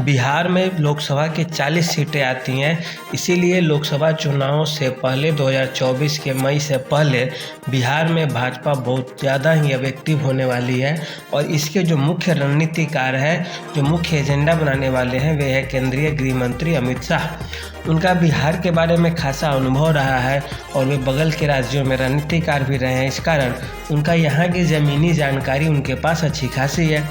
बिहार में लोकसभा की 40 सीटें आती हैं, इसीलिए लोकसभा चुनाव से पहले 2024 के मई से पहले बिहार में भाजपा बहुत ज़्यादा ही अब एक्टिव होने वाली है। और इसके जो मुख्य रणनीतिकार है, जो मुख्य एजेंडा बनाने वाले हैं, वे है केंद्रीय गृह मंत्री अमित शाह। उनका बिहार के बारे में खासा अनुभव रहा है और वे बगल के राज्यों में रणनीतिकार भी रहे हैं। इस कारण उनका यहाँ की ज़मीनी जानकारी उनके पास अच्छी खासी है।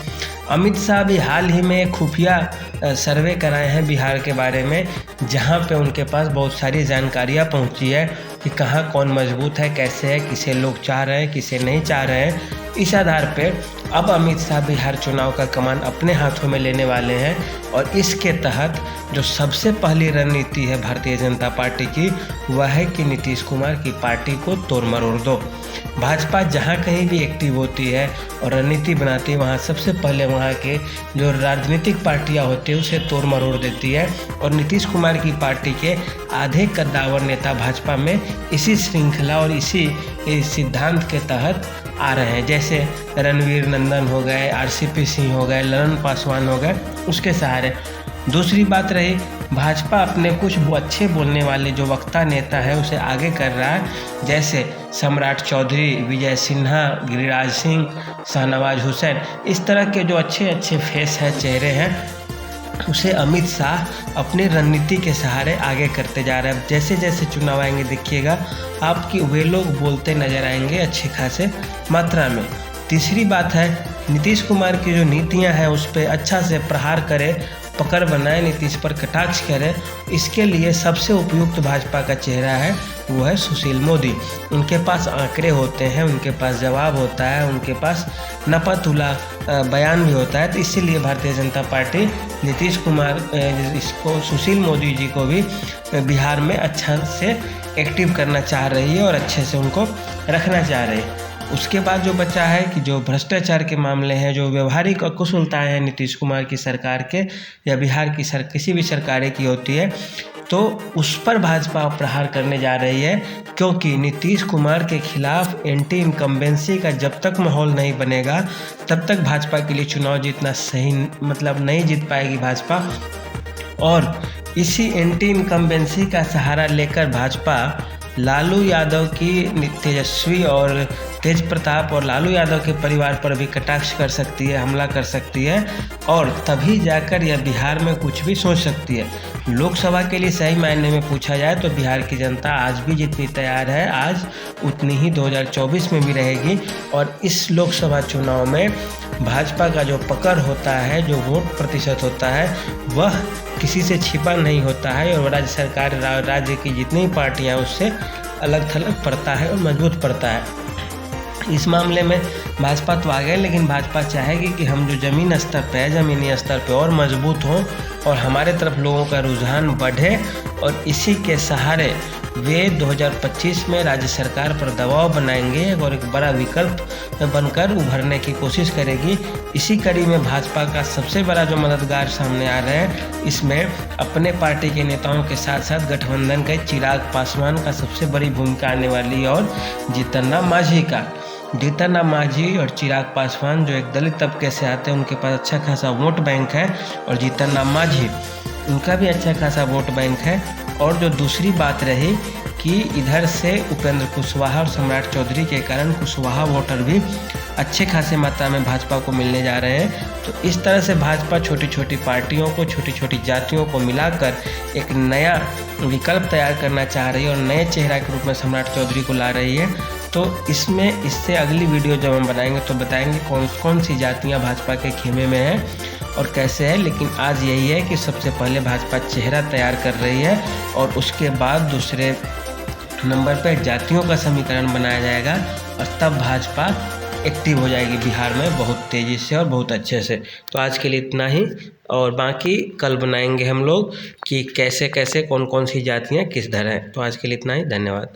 अमित शाह भी हाल ही में खुफिया सर्वे कराए हैं बिहार के बारे में, जहाँ पे उनके पास बहुत सारी जानकारियाँ पहुँची है कि कहाँ कौन मजबूत है, कैसे है, किसे लोग चाह रहे हैं, किसे नहीं चाह रहे हैं। इस आधार पे अब अमित शाह बिहार चुनाव का कमान अपने हाथों में लेने वाले हैं और इसके तहत जो सबसे पहली रणनीति है भारतीय जनता पार्टी की, वह है कि नीतीश कुमार की पार्टी को तोड़ मरोड़ दो। भाजपा जहाँ कहीं भी एक्टिव होती है और रणनीति बनाती है, वहाँ सबसे पहले वहाँ के जो राजनीतिक पार्टियाँ होती है उसे तोड़ मरोड़ देती है। और नीतीश कुमार की पार्टी के आधे कद्दावर नेता भाजपा में इसी श्रृंखला और इसी सिद्धांत के तहत आ रहे हैं, जैसे रणवीर नंदन हो गए, आरसीपी सिंह हो गए, ललन पासवान हो गए, उसके सहारे। दूसरी बात रही, भाजपा अपने कुछ अच्छे बोलने वाले जो वक्ता नेता है उसे आगे कर रहा है, जैसे सम्राट चौधरी, विजय सिन्हा, गिरिराज सिंह, शाहनवाज हुसैन। इस तरह के जो अच्छे अच्छे फेस हैं, चेहरे हैं, उसे अमित शाह अपनी रणनीति के सहारे आगे करते जा रहे हैं। जैसे जैसे चुनाव आएंगे देखिएगा आपकी वे लोग बोलते नजर आएंगे अच्छे खासे मात्रा में। तीसरी बात है, नीतीश कुमार की जो नीतियां हैं उस पर अच्छा से प्रहार करे, पकड़ बनाए, नीतीश पर कटाक्ष करे। इसके लिए सबसे उपयुक्त भाजपा का चेहरा है वो है सुशील मोदी। उनके पास आंकड़े होते हैं, उनके पास जवाब होता है, उनके पास नपा-तुला बयान भी होता है। तो इसीलिए भारतीय जनता पार्टी नीतीश कुमार इसको सुशील मोदी जी को भी बिहार में अच्छा से एक्टिव करना चाह रही है और अच्छे से उनको रखना चाह रही है। उसके बाद जो बचा है कि जो भ्रष्टाचार के मामले हैं, जो व्यवहारिक अकुशलताएं हैं नीतीश कुमार की सरकार के या बिहार की किसी भी सरकारें की होती है, तो उस पर भाजपा प्रहार करने जा रही है। क्योंकि नीतीश कुमार के खिलाफ एंटी इनकम्बेंसी का जब तक माहौल नहीं बनेगा तब तक भाजपा के लिए चुनाव जीतना सही नहीं जीत पाएगी भाजपा। और इसी एंटी इनकम्बेंसी का सहारा लेकर भाजपा लालू यादव की तेजस्वी और तेज प्रताप और लालू यादव के परिवार पर भी कटाक्ष कर सकती है, हमला कर सकती है और तभी जाकर यह बिहार में कुछ भी सोच सकती है। लोकसभा के लिए सही मायने में पूछा जाए तो बिहार की जनता आज भी जितनी तैयार है, आज उतनी ही 2024 में भी रहेगी। और इस लोकसभा चुनाव में भाजपा का जो पकड़ होता है, जो वोट प्रतिशत होता है, वह किसी से छिपा नहीं होता है और राज्य सरकार राज्य की जितनी पार्टियां उससे अलग थलग पड़ता है और मजबूत पड़ता है। इस मामले में भाजपा तो आ गए, लेकिन भाजपा चाहेगी कि हम जो ज़मीनी स्तर पे और मजबूत हों और हमारे तरफ लोगों का रुझान बढ़े और इसी के सहारे वे 2025 में राज्य सरकार पर दबाव बनाएंगे और एक बड़ा विकल्प बनकर उभरने की कोशिश करेगी। इसी कड़ी में भाजपा का सबसे बड़ा जो मददगार सामने आ रहे हैं, इसमें अपने पार्टी के नेताओं के साथ साथ गठबंधन के चिराग पासवान का सबसे बड़ी भूमिका आने वाली है और जीतन राम मांझी और चिराग पासवान जो एक दलित तबके से आते हैं, उनके पास अच्छा खासा वोट बैंक है और जीतन राम मांझी उनका भी अच्छा खासा वोट बैंक है। और जो दूसरी बात रही कि इधर से उपेंद्र कुशवाहा और सम्राट चौधरी के कारण कुशवाहा वोटर भी अच्छे खासे मात्रा में भाजपा को मिलने जा रहे हैं। तो इस तरह से भाजपा छोटी छोटी पार्टियों को, छोटी छोटी जातियों को मिलाकर एक नया विकल्प तैयार करना चाह रही है और नए चेहरा के रूप में सम्राट चौधरी को ला रही है। तो इससे अगली वीडियो जब हम बनाएंगे तो बताएंगे कौन कौन सी जातियाँ भाजपा के खेमे में हैं और कैसे है। लेकिन आज यही है कि सबसे पहले भाजपा चेहरा तैयार कर रही है और उसके बाद दूसरे नंबर पर जातियों का समीकरण बनाया जाएगा और तब भाजपा एक्टिव हो जाएगी बिहार में बहुत तेज़ी से और बहुत अच्छे से। तो आज के लिए इतना ही और बाकी कल बनाएंगे हम लोग कि कैसे कैसे कौन कौन सी जातियाँ किस तरह हैं। तो आज के लिए इतना ही, धन्यवाद।